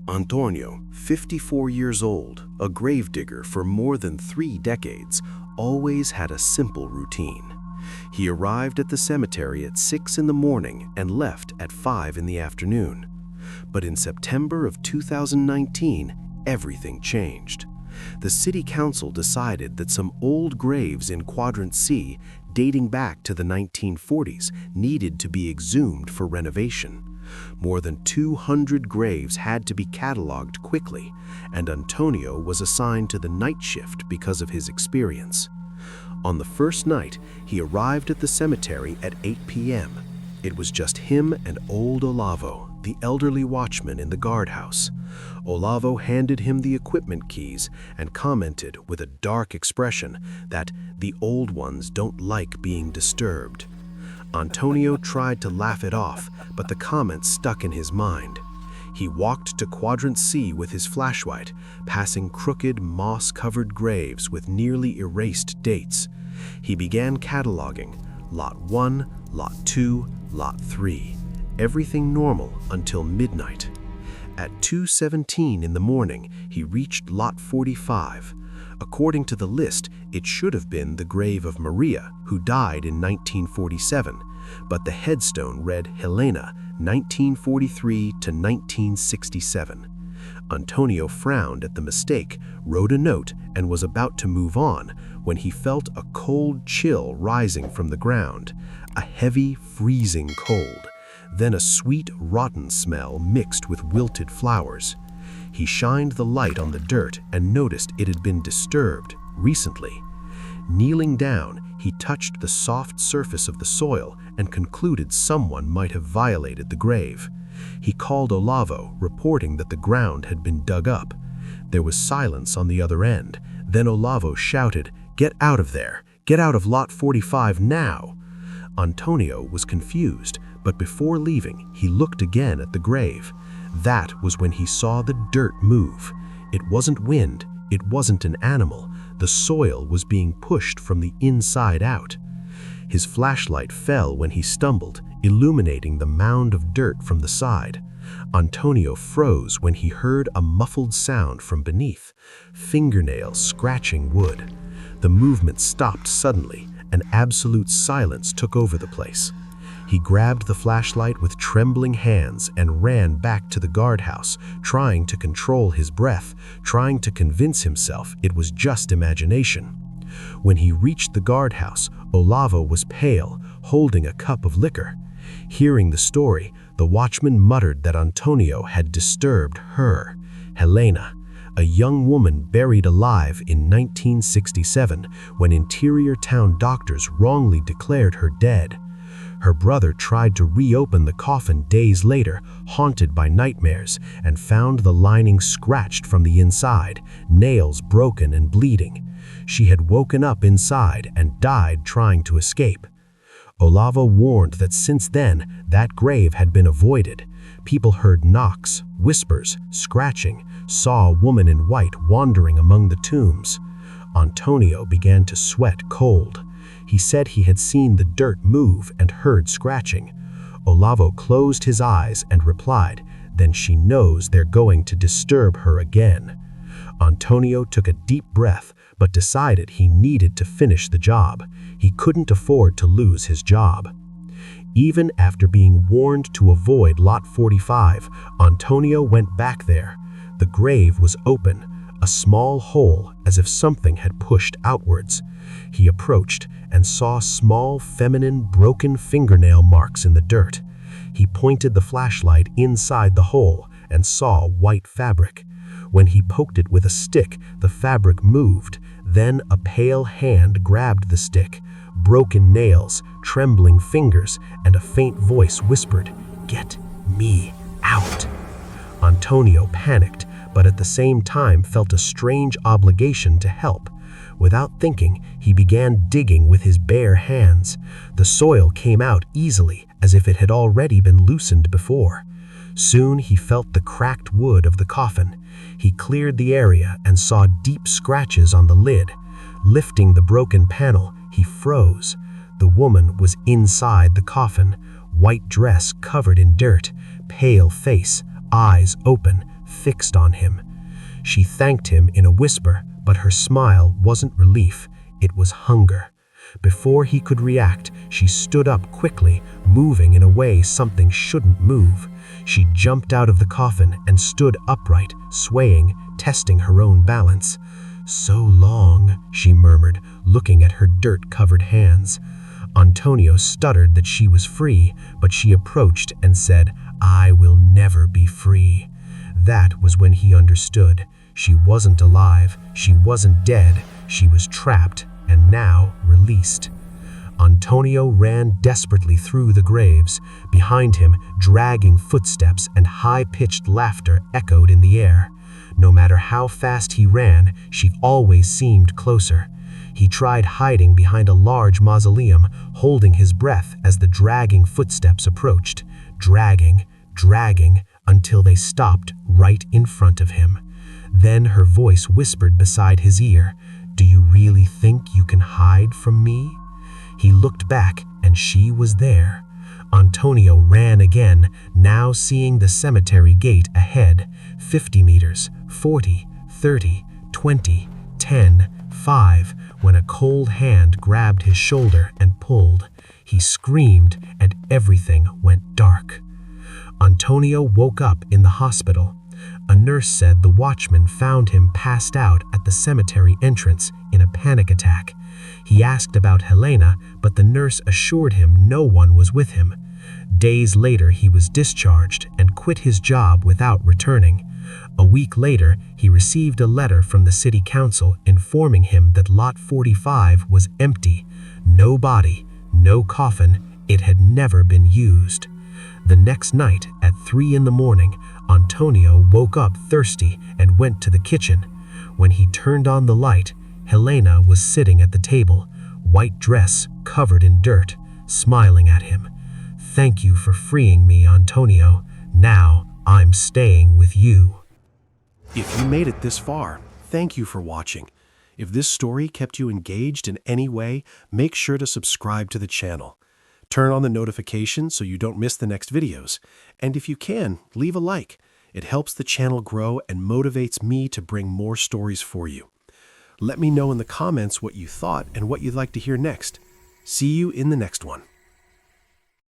Antônio, 54 years old, a gravedigger for more than 3 decades, always had a simple routine. He arrived at the cemetery at 6 in the morning and left at 5 in the afternoon. But in September of 2019, everything changed. The city council decided that some old graves in Quadrant C, dating back to the 1940s, needed to be exhumed for renovation. More than 200 graves had to be cataloged quickly, and Antônio was assigned to the night shift because of his experience. On the first night, he arrived at the cemetery at 8 p.m. It was just him and old Olavo, the elderly watchman in the guardhouse. Olavo handed him the equipment keys and commented with a dark expression that the old ones don't like being disturbed. Antônio tried to laugh it off, but the comment stuck in his mind. He walked to Quadrant C with his flashlight, passing crooked, moss-covered graves with nearly erased dates. He began cataloging Lot 1, Lot 2, Lot 3. Everything normal until midnight. At 2:17 in the morning, he reached Lot 45. According to the list, it should have been the grave of Maria, who died in 1947, but the headstone read Helena, 1943 to 1967. Antônio frowned at the mistake, wrote a note, and was about to move on when he felt a cold chill rising from the ground, a heavy, freezing cold, then a sweet, rotten smell mixed with wilted flowers. He shined the light on the dirt and noticed it had been disturbed recently. Kneeling down, he touched the soft surface of the soil and concluded someone might have violated the grave. He called Olavo, reporting that the ground had been dug up. There was silence on the other end. Then Olavo shouted, "Get out of there! Get out of Lot 45 now!" Antônio was confused, but before leaving, he looked again at the grave. That was when he saw the dirt move. It wasn't wind, it wasn't an animal. The soil was being pushed from the inside out. His flashlight fell when he stumbled, illuminating the mound of dirt from the side. Antônio froze when he heard a muffled sound from beneath, fingernails scratching wood. The movement stopped suddenly, and absolute silence took over the place. He grabbed the flashlight with trembling hands and ran back to the guardhouse, trying to control his breath, trying to convince himself it was just imagination. When he reached the guardhouse, Olavo was pale, holding a cup of liquor. Hearing the story, the watchman muttered that Antônio had disturbed her, Helena, a young woman buried alive in 1967 when interior town doctors wrongly declared her dead. Her brother tried to reopen the coffin days later, haunted by nightmares, and found the lining scratched from the inside, nails broken and bleeding. She had woken up inside and died trying to escape. Olavo warned that since then, that grave had been avoided. People heard knocks, whispers, scratching, saw a woman in white wandering among the tombs. Antônio began to sweat cold. He said he had seen the dirt move and heard scratching. Olavo closed his eyes and replied, "Then she knows they're going to disturb her again." Antônio took a deep breath, but decided he needed to finish the job. He couldn't afford to lose his job. Even after being warned to avoid Lot 45, Antônio went back there. The grave was open, a small hole as if something had pushed outwards. He approached and saw small, feminine, broken fingernail marks in the dirt. He pointed the flashlight inside the hole and saw white fabric. When he poked it with a stick, the fabric moved. Then a pale hand grabbed the stick. Broken nails, trembling fingers, and a faint voice whispered, "Get me out." Antônio panicked, but at the same time felt a strange obligation to help. Without thinking, he began digging with his bare hands. The soil came out easily, as if it had already been loosened before. Soon he felt the cracked wood of the coffin. He cleared the area and saw deep scratches on the lid. Lifting the broken panel, he froze. The woman was inside the coffin, white dress covered in dirt, pale face, eyes open, fixed on him. She thanked him in a whisper, but her smile wasn't relief, it was hunger. Before he could react, she stood up quickly, moving in a way something shouldn't move. She jumped out of the coffin and stood upright, swaying, testing her own balance. "So long," she murmured, looking at her dirt-covered hands. Antônio stuttered that she was free, but she approached and said, "I will never be free." That was when he understood. She wasn't alive, she wasn't dead, she was trapped and now released. Antônio ran desperately through the graves. Behind him, dragging footsteps and high-pitched laughter echoed in the air. No matter how fast he ran, she always seemed closer. He tried hiding behind a large mausoleum, holding his breath as the dragging footsteps approached, dragging, until they stopped right in front of him. Then her voice whispered beside his ear, "Do you really think you can hide from me?" He looked back, and she was there. Antônio ran again, now seeing the cemetery gate ahead. 50 meters, 40, 30, 20, 10, 5, when a cold hand grabbed his shoulder and pulled. He screamed, and everything went dark. Antônio woke up in the hospital. A nurse said the watchman found him passed out at the cemetery entrance in a panic attack. He asked about Helena, but the nurse assured him no one was with him. Days later, he was discharged and quit his job without returning. A week later, he received a letter from the city council informing him that Lot 45 was empty. No body, no coffin, it had never been used. The next night, at 3 in the morning, Antônio woke up thirsty and went to the kitchen. When he turned on the light, Helena was sitting at the table, white dress covered in dirt, smiling at him. "Thank you for freeing me, Antônio. Now I'm staying with you." If you made it this far, thank you for watching. If this story kept you engaged in any way, make sure to subscribe to the channel. Turn on the notifications so you don't miss the next videos. And if you can, leave a like. It helps the channel grow and motivates me to bring more stories for you. Let me know in the comments what you thought and what you'd like to hear next. See you in the next one.